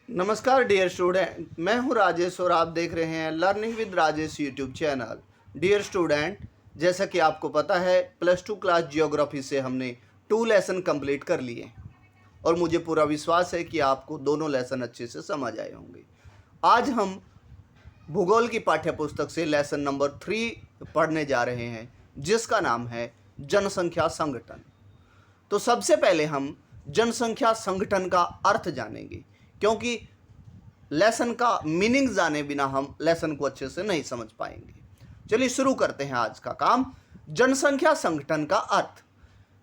नमस्कार dear student, मैं हूं राजेश और आप देख रहे हैं learning with Rajesh YouTube channel. Dear student, जैसा कि आपको पता है +2 क्लास जियोग्राफी से हमने 2 लेसन कंप्लीट कर लिए और मुझे पूरा विश्वास है कि आपको दोनों लेसन अच्छे से समझ आए होंगे। आज हम भूगोल की पाठ्य पुस्तक से लेसन नंबर 3 पढ़ने जा रहे हैं, जिसका नाम है जनसंख्या संगठन। तो सबसे पहले हम जनसंख्या संगठन का अर्थ जानेंगे, क्योंकि लेसन का मीनिंग जाने बिना हम लेसन को अच्छे से नहीं समझ पाएंगे। चलिए शुरू करते हैं आज का काम। जनसंख्या संगठन का अर्थ।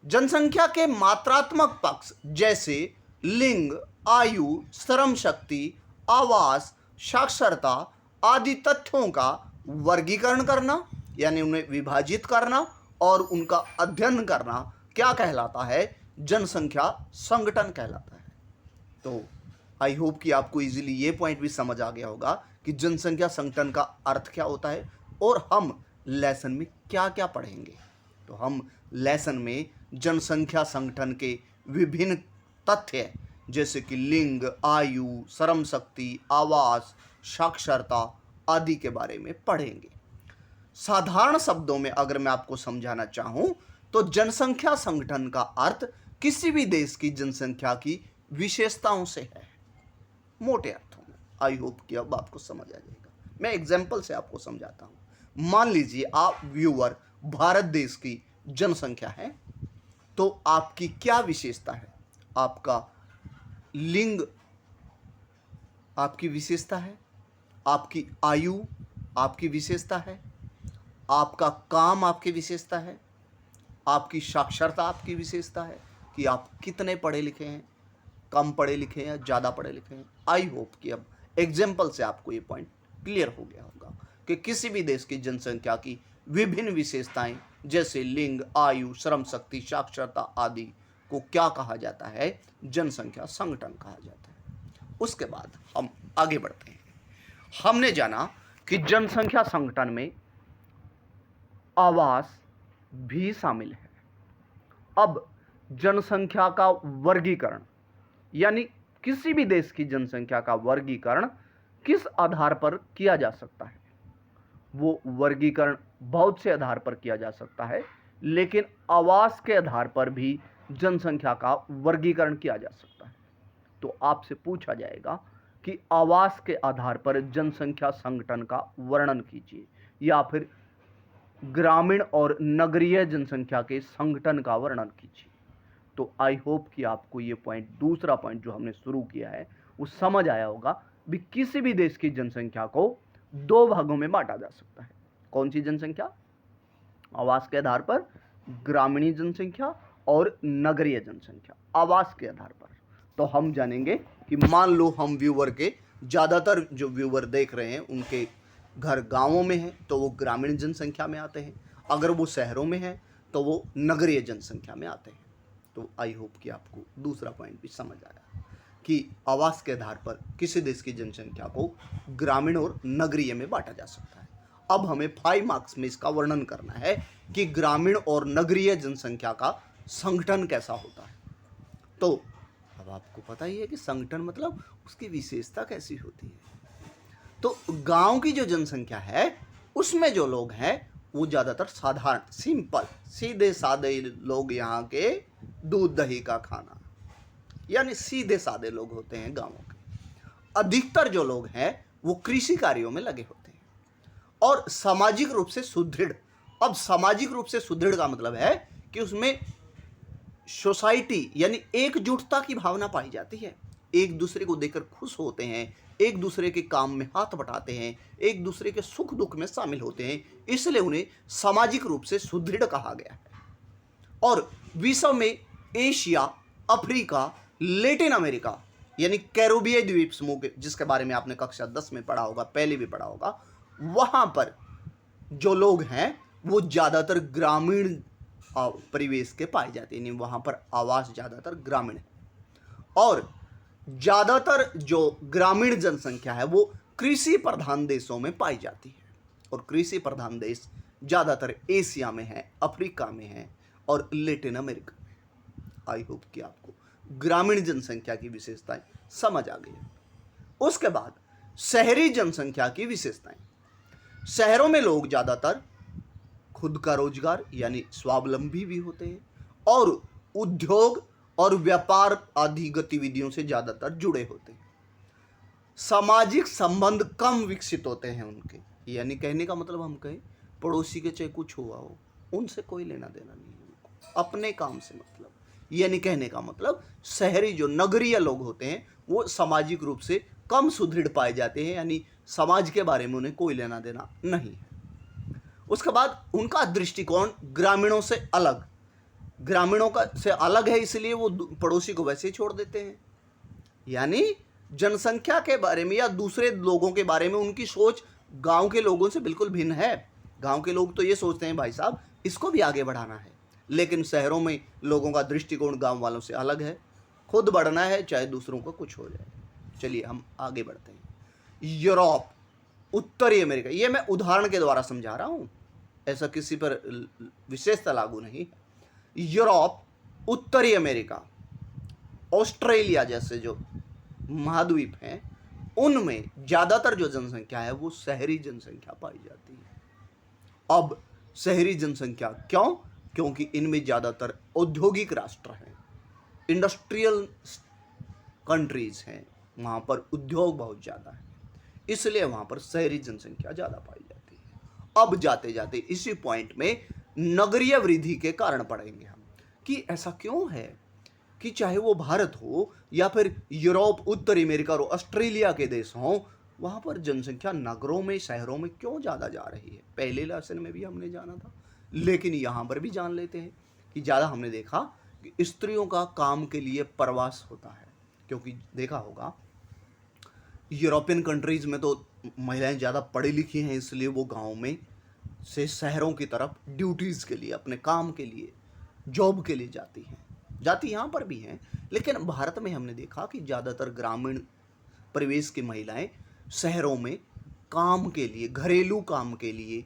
जनसंख्या के मात्रात्मक पक्ष जैसे लिंग, आयु, श्रम शक्ति, आवास, साक्षरता आदि तथ्यों का वर्गीकरण करना, यानी उन्हें विभाजित करना और उनका अध्ययन करना क्या कहलाता है? जनसंख्या संगठन कहलाता है। तो आई होप कि आपको इजीली ये पॉइंट भी समझ आ गया होगा कि जनसंख्या संगठन का अर्थ क्या होता है और हम लेसन में क्या क्या पढ़ेंगे। तो हम लेसन में जनसंख्या संगठन के विभिन्न तथ्य जैसे कि लिंग, आयु, श्रम शक्ति, आवास, साक्षरता आदि के बारे में पढ़ेंगे। साधारण शब्दों में अगर मैं आपको समझाना चाहूं तो जनसंख्या संगठन का अर्थ किसी भी देश की जनसंख्या की विशेषताओं से है, मोटे अर्थों में। आई होप कि अब आपको समझ आ जाएगा। मैं एग्जाम्पल से आपको समझाता हूं। मान लीजिए आप व्यूअर भारत देश की जनसंख्या है, तो आपकी क्या विशेषता है? आपका लिंग आपकी विशेषता है, आपकी आयु आपकी विशेषता है, आपका काम आपकी विशेषता है, आपकी साक्षरता आपकी विशेषता है कि आप कितने पढ़े लिखे हैं, कम पढ़े लिखे हैं या ज़्यादा पढ़े लिखे हैं। आई होप कि अब एग्जाम्पल से आपको ये पॉइंट क्लियर हो गया होगा कि किसी भी देश की जनसंख्या की विभिन्न विशेषताएं जैसे लिंग, आयु, श्रम शक्ति, साक्षरता आदि को क्या कहा जाता है? जनसंख्या संगठन कहा जाता है। उसके बाद हम आगे बढ़ते हैं। हमने जाना कि जनसंख्या संगठन में आवास भी शामिल है। अब जनसंख्या का वर्गीकरण, यानी किसी भी देश की जनसंख्या का वर्गीकरण किस आधार पर किया जा सकता है? वो वर्गीकरण बहुत से आधार पर किया जा सकता है, लेकिन आवास के आधार पर भी जनसंख्या का वर्गीकरण किया जा सकता है। तो आपसे पूछा जाएगा कि आवास के आधार पर जनसंख्या संगठन का वर्णन कीजिए, या फिर ग्रामीण और नगरीय जनसंख्या के संगठन का वर्णन कीजिए। तो आई होप कि आपको ये पॉइंट, दूसरा पॉइंट जो हमने शुरू किया है, वो समझ आया होगा। भी किसी भी देश की जनसंख्या को 2 भागों में बांटा जा सकता है। कौन सी जनसंख्या? आवास के आधार पर ग्रामीण जनसंख्या और नगरीय जनसंख्या। आवास के आधार पर तो हम जानेंगे कि मान लो हम व्यूअर के ज़्यादातर जो व्यूअर देख रहे हैं उनके घर गांवों में है तो वो ग्रामीण जनसंख्या में आते हैं, अगर वो शहरों में है तो वो नगरीय जनसंख्या में आते हैं। तो आई होप कि आपको दूसरा पॉइंट भी समझ आया कि आवास के आधार पर किसी देश की जनसंख्या को ग्रामीण और नगरीय में बांटा जा सकता है। अब हमें 5 मार्क्स में इसका वर्णन करना है कि ग्रामीण और नगरीय जनसंख्या का संगठन कैसा होता है। तो अब आपको पता ही है कि संगठन मतलब उसकी विशेषता कैसी होती है। तो गांव की जो जनसंख्या है उसमें जो लोग हैं वो ज़्यादातर साधारण, सिंपल, सीधे साधे लोग, यहाँ के दूध दही का खाना, यानी सीधे साधे लोग होते हैं गांवों के। अधिकतर जो लोग हैं वो कृषि कार्यों में लगे होते हैं और सामाजिक रूप से सुदृढ़। अब सामाजिक रूप से सुदृढ़ का मतलब है कि उसमें सोसाइटी यानी एकजुटता की भावना पाई जाती है। एक दूसरे को देखकर खुश होते हैं, एक दूसरे के काम में हाथ बटाते हैं, एक दूसरे के सुख दुख में शामिल होते हैं, इसलिए उन्हें सामाजिक रूप से सुदृढ़ कहा गया है। और विश्व में एशिया, अफ्रीका, लैटिन अमेरिका यानी कैरिबियाई द्वीप समूह के, जिसके बारे में आपने कक्षा 10 में पढ़ा होगा, पहले भी पढ़ा होगा, वहां पर जो लोग हैं वो ज़्यादातर ग्रामीण परिवेश के पाए जाते हैं, यानी वहां पर आवास ज़्यादातर ग्रामीण है। और ज़्यादातर जो ग्रामीण जनसंख्या है वो कृषि प्रधान देशों में पाई जाती है, और कृषि प्रधान देश ज़्यादातर एशिया में है, अफ्रीका में है और लैटिन अमेरिका में। आई होप कि आपको ग्रामीण जनसंख्या की विशेषताएं समझ आ गई। उसके बाद शहरी जनसंख्या की विशेषताएं। शहरों में लोग ज्यादातर खुद का रोजगार यानी स्वावलंबी भी होते हैं और उद्योग और व्यापार आदि गतिविधियों से ज्यादातर जुड़े होते हैं। सामाजिक संबंध कम विकसित होते हैं उनके, यानी कहने का मतलब हम कहें पड़ोसी के चाहे कुछ हुआ हो उनसे कोई लेना देना नहीं है उनको, अपने काम से मतलब। यानी कहने का मतलब शहरी जो नगरीय लोग होते हैं वो सामाजिक रूप से कम सुदृढ़ पाए जाते हैं, यानी समाज के बारे में उन्हें कोई लेना देना नहीं है। उसके बाद उनका दृष्टिकोण ग्रामीणों से अलग, ग्रामीणों का से अलग है, इसलिए वो पड़ोसी को वैसे ही छोड़ देते हैं। यानी जनसंख्या के बारे में या दूसरे लोगों के बारे में उनकी सोच गांव के लोगों से बिल्कुल भिन्न है। गांव के लोग तो ये सोचते हैं भाई साहब इसको भी आगे बढ़ाना है, लेकिन शहरों में लोगों का दृष्टिकोण गांव वालों से अलग है, खुद बढ़ना है चाहे दूसरों को कुछ हो जाए। चलिए हम आगे बढ़ते हैं। यूरोप, उत्तरी अमेरिका, ये मैं उदाहरण के द्वारा समझा रहा हूं, ऐसा किसी पर विशेषता लागू नहीं। यूरोप, उत्तरी अमेरिका, ऑस्ट्रेलिया जैसे जो महाद्वीप हैं उनमें ज्यादातर जो जनसंख्या है वो शहरी जनसंख्या पाई जाती है। अब शहरी जनसंख्या क्यों? क्योंकि इनमें ज्यादातर औद्योगिक राष्ट्र हैं, इंडस्ट्रियल कंट्रीज हैं, वहां पर उद्योग बहुत ज्यादा है, इसलिए वहां पर शहरी जनसंख्या ज्यादा पाई जाती है। अब जाते जाते इसी पॉइंट में नगरीय वृद्धि के कारण पढ़ेंगे हम कि ऐसा क्यों है कि चाहे वो भारत हो या फिर यूरोप, उत्तरी अमेरिका और ऑस्ट्रेलिया के देश हों, वहां पर जनसंख्या नगरों में, शहरों में क्यों ज़्यादा जा रही है। पहले लेसन में भी हमने जाना था, लेकिन यहाँ पर भी जान लेते हैं कि ज़्यादा हमने देखा कि स्त्रियों का काम के लिए प्रवास होता है, क्योंकि देखा होगा यूरोपियन कंट्रीज़ में तो महिलाएं ज़्यादा पढ़ी लिखी हैं, इसलिए वो गाँव में से शहरों की तरफ ड्यूटीज़ के लिए, अपने काम के लिए, जॉब के लिए जाती हैं। जाति यहाँ पर भी हैं, लेकिन भारत में हमने देखा कि ज़्यादातर ग्रामीण परिवेश की महिलाएं शहरों में काम के लिए, घरेलू काम के लिए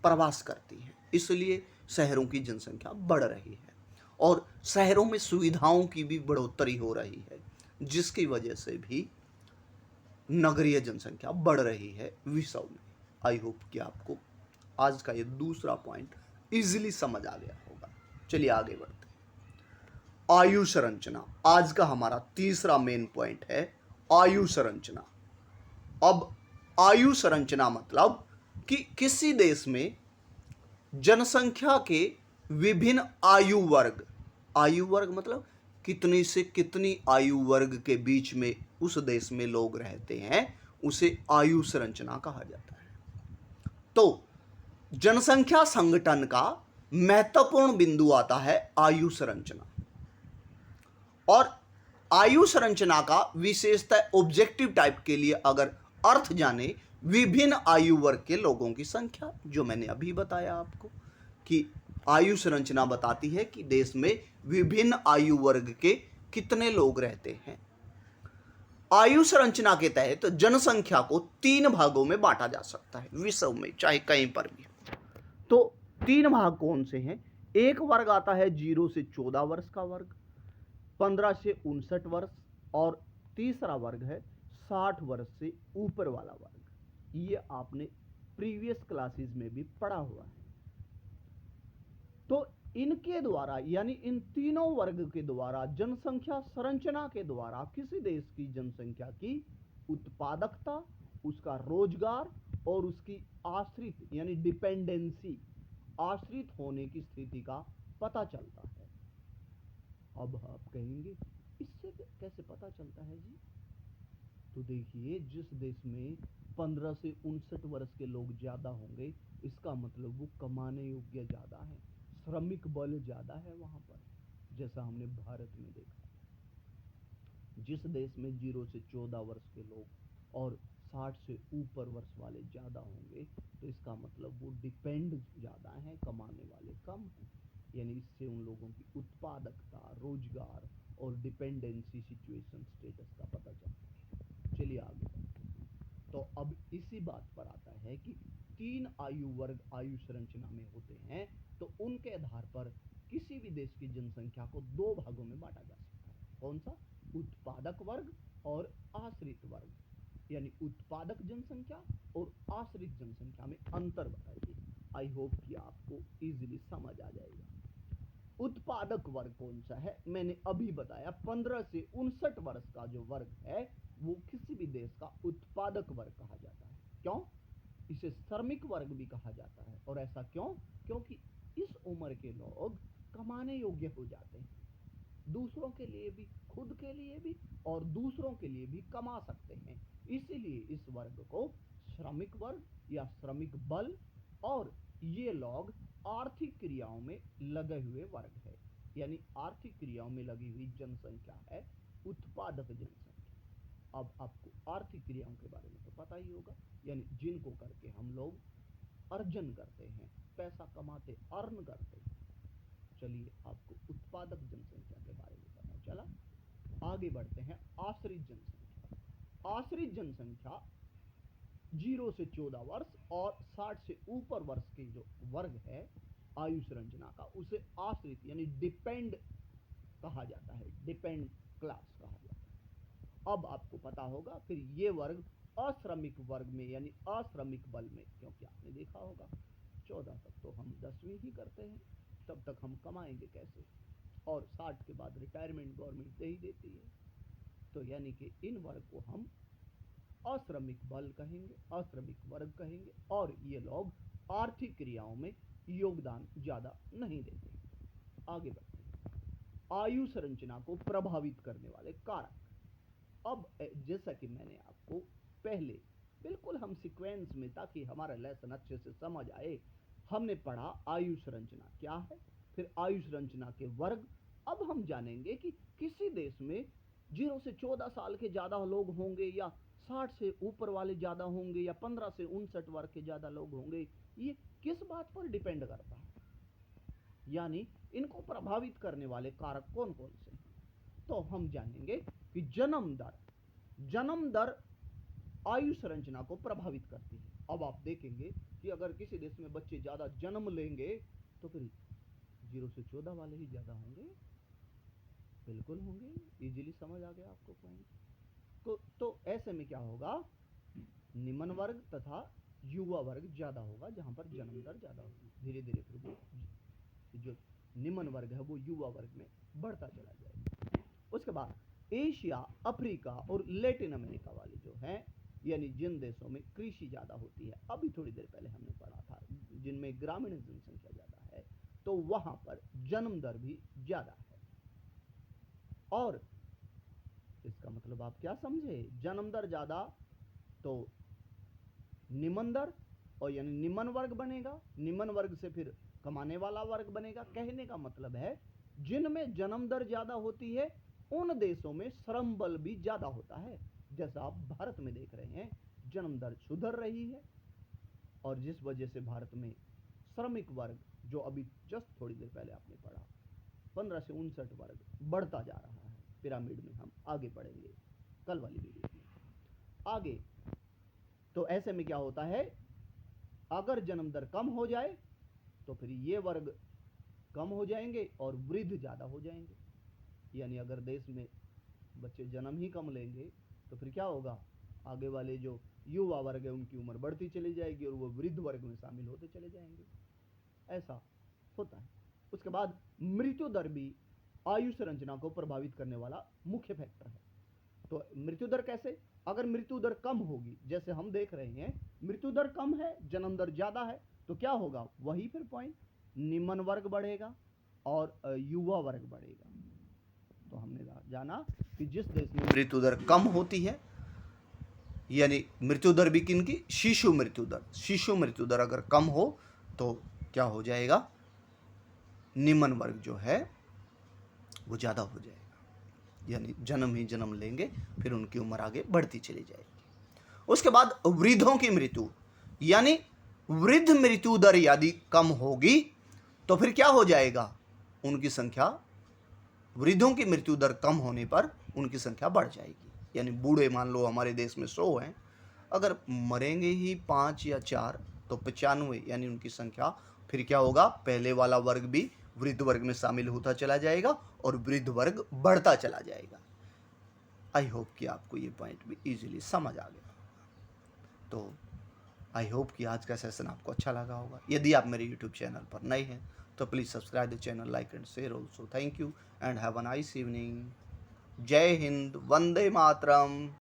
प्रवास करती हैं, इसलिए शहरों की जनसंख्या बढ़ रही है और शहरों में सुविधाओं की भी बढ़ोतरी हो रही है, जिसकी वजह से भी नगरीय जनसंख्या बढ़ रही है विश्व में। आई होप कि आपको आज का ये दूसरा पॉइंट इजीली समझ आ गया होगा। चलिए आगे बढ़ते हैं। आयु संरचना आज का हमारा तीसरा मेन पॉइंट है, आयु संरचना। अब आयु संरचना मतलब कि किसी देश में जनसंख्या के विभिन्न आयु वर्ग मतलब कितनी से कितनी आयु वर्ग के बीच में उस देश में लोग रहते हैं, उसे आयु संरचना कहा जाता है। तो जनसंख्या संगठन का महत्वपूर्ण बिंदु आता है आयु संरचना, और आयु संरचना का विशेषता ऑब्जेक्टिव टाइप के लिए अगर अर्थ जाने, विभिन्न आयु वर्ग के लोगों की संख्या, जो मैंने अभी बताया आपको कि आयु संरचना बताती है कि देश में विभिन्न आयु वर्ग के कितने लोग रहते हैं। आयु संरचना के तहत जनसंख्या को 3 भागों में बांटा जा सकता है विश्व में, चाहे कहीं पर भी। तो 3 भाग कौन से हैं? एक वर्ग आता है 0 से 14 वर्ष का वर्ग, 15 से 59 वर्ष, और तीसरा वर्ग है 60 वर्ष से ऊपर वाला वर्ग। ये आपने प्रीवियस क्लासेस में भी पढ़ा हुआ है। तो इनके द्वारा, यानी इन तीनों वर्ग के द्वारा जनसंख्या संरचना के द्वारा किसी देश की जनसंख्या की उत्पादकता, उसका रोजगार और उसकी आश्रित यानी डिपेंडेंसी, आश्रित होने की स्थिति का पता चलता है। अब आप कहेंगे इससे कैसे पता चलता है जी? तो देखिए, जिस देश में 15 से 59 वर्ष के लोग ज्यादा होंगे, इसका मतलब वो कमाने योग्य ज्यादा है, श्रमिक बल ज्यादा है वहां पर, जैसा हमने भारत में देखा। जिस देश में 0 से 14 वर्ष के लोग और 60 से ऊपर वर्ष वाले ज्यादा होंगे, तो इसका मतलब वो डिपेंड ज्यादा है, कमाने वाले कम हैं, यानी इससे उन लोगों की उत्पादकता, रोजगार और डिपेंडेंसी सिचुएशन स्टेटस का पता चलता है। चलिए आगे बढ़ते हैं। तो अब इसी बात पर आता है कि 3 आयु वर्ग आयु संरचना में होते हैं, तो उनके आधार पर किसी भी देश की जनसंख्या को 2 भागों में बांटा जा सकता है। कौन सा? उत्पादक वर्ग और आश्रित वर्ग। यानी उत्पादक जनसंख्या और आश्रित जनसंख्या में अंतर बताइए। आई होप कि आपको इजीली समझ आ जाएगा। उत्पादक वर्ग कौन सा है? मैंने अभी बताया 15 से 59 वर्ष का जो वर्ग है वो किसी भी देश का उत्पादक वर्ग कहा जाता है। क्यों? इसे श्रमिक वर्ग भी कहा जाता है। और ऐसा क्यों? क्योंकि इस उम्र के लोग कमाने योग्य हो जाते हैं, दूसरों के लिए भी, खुद के लिए भी और दूसरों के लिए भी कमा सकते हैं। इसीलिए इस वर्ग को श्रमिक वर्ग या श्रमिक बल, और ये लोग आर्थिक क्रियाओं में लगे हुए वर्ग है। यानी आर्थिक क्रियाओं में लगी हुई जनसंख्या है उत्पादक जनसंख्या। अब आपको आर्थिक क्रियाओं के बारे में तो पता ही होगा, यानी जिनको करके हम लोग अर्जन करते हैं, पैसा कमाते, अर्न करते हैं। चलिए आपको उत्पादक जनसंख्या के बारे में पता चला। आगे बढ़ते हैं आश्रित जनसंख्या। आश्रित जनसंख्या 0 से 14 वर्ष और 60 से ऊपर वर्ष के जो वर्ग है आयु संरचना का, उसे आश्रित यानी डिपेंड कहा जाता है, डिपेंड क्लास कहा जाता है। अब आपको पता होगा फिर ये वर्ग अश्रमिक वर्ग में यानी अश्रमिक बल में, क्योंकि आपने देखा होगा 14 तक तो हम 10वीं ही करते हैं, तब तक हम कमाएंगे कैसे? और 60 के बाद रिटायरमेंट गवर्नमेंट दे ही देती है। तो यानी कि इन वर्ग को हम अश्रमिक बल कहेंगे, अश्रमिक वर्ग कहेंगे, और ये लोग आर्थिक क्रियाओं में योगदान ज्यादा नहीं देते। आगे बढ़ते हैं आयु संरचना को प्रभावित करने वाले कारक। अब जैसा कि मैंने आपको पहले बिल्कुल हम सीक्वेंस में, ताकि हमारा लेसन अच्छे से समझ आए, हमने पढ़ा आयु संरचना क्या है, फिर आयु संरचना के वर्ग। अब हम जानेंगे कि किसी देश में 0 से 14 साल के ज्यादा लोग होंगे या 60 से ऊपर वाले ज्यादा होंगे या 15 से 59 वर्ष के ज्यादा लोग होंगे, ये किस बात पर डिपेंड करता है, यानी इनको प्रभावित करने वाले कारक कौन कौन से हैं। तो हम जानेंगे कि जन्म दर आयु संरचना को प्रभावित करती है। अब आप देखेंगे कि अगर किसी देश में बच्चे ज्यादा जन्म लेंगे तो फिर 0 से 14 वाले ही ज्यादा होंगे, बिल्कुल होंगे। इजीली समझ आ गया आपको पॉइंट। तो ऐसे में क्या होगा, निम्न वर्ग तथा युवा वर्ग ज्यादा होगा, जहां पर जन्म दर ज्यादा होगी। धीरे धीरे फिर वो जो निम्न वर्ग है वो युवा वर्ग में बढ़ता चला जाएगा। उसके बाद एशिया, अफ्रीका और लैटिन अमेरिका वाले जो हैं, यानी जिन देशों में कृषि ज्यादा होती है, अभी थोड़ी देर पहले हमने पढ़ा था, जिनमें ग्रामीण जनसंख्या ज्यादा है, तो वहां पर जन्म दर भी ज्यादा है। और इसका मतलब आप क्या समझे, जन्म दर ज्यादा तो निम्न दर, और यानी निम्न वर्ग बनेगा, निम्न वर्ग से फिर कमाने वाला वर्ग बनेगा। कहने का मतलब है जिनमें जन्म दर ज्यादा होती है उन देशों में श्रम बल भी ज्यादा होता है। जैसा आप भारत में देख रहे हैं, जन्म दर सुधर रही है, और जिस वजह से भारत में श्रमिक वर्ग, जो अभी जस्ट थोड़ी देर पहले आपने पढ़ा, 15 से 59 वर्ग बढ़ता जा रहा है। पिरामिड में हम आगे बढ़ेंगे कल वाली वीडियो में आगे। तो ऐसे में क्या होता है, अगर जन्म दर कम हो जाए तो फिर ये वर्ग कम हो जाएंगे और वृद्ध ज्यादा हो जाएंगे। यानी अगर देश में बच्चे जन्म ही कम लेंगे तो फिर क्या होगा, आगे वाले जो युवा वर्ग है उनकी उम्र बढ़ती चली जाएगी और वो वृद्ध वर्ग में शामिल होते चले जाएंगे। ऐसा होता है। उसके बाद मृत्यु दर भी आयु संरचना को प्रभावित करने वाला मुख्य फैक्टर है। तो मृत्यु दर कैसे, अगर मृत्यु दर कम होगी, जैसे हम देख रहे हैं मृत्यु दर कम है, जन्म दर ज्यादा है, तो क्या होगा, वही फिर पॉइंट, निम्न वर्ग बढ़ेगा और युवा वर्ग बढ़ेगा। तो हमने जाना कि जिस देश में मृत्यु दर कम होती है, यानी मृत्यु दर भी किनकी, शिशु मृत्यु दर अगर कम हो तो क्या हो जाएगा, निम्न वर्ग जो है वो ज्यादा हो जाएगा, यानी जन्म ही जन्म लेंगे, फिर उनकी उम्र आगे बढ़ती चली जाएगी। उसके बाद वृद्धों की मृत्यु, यानी वृद्ध मृत्यु दर यदि कम होगी तो फिर क्या हो जाएगा, उनकी संख्या, वृद्धों की मृत्यु दर कम होने पर उनकी संख्या बढ़ जाएगी। यानी बूढ़े मान लो हमारे देश में 100 हैं, अगर मरेंगे ही 5 या 4 तो 95, यानी उनकी संख्या फिर क्या होगा, पहले वाला वर्ग भी वृद्ध वर्ग में शामिल होता चला जाएगा और वृद्ध वर्ग बढ़ता चला जाएगा। आई होप कि आपको ये पॉइंट भी इजीली समझ आ गया। तो आई होप कि आज का सेशन आपको अच्छा लगा होगा। यदि आप मेरे यूट्यूब चैनल पर नए हैं तो please subscribe the channel, like and share also. Thank you and have a nice evening. जय हिंद, वंदे मातरम।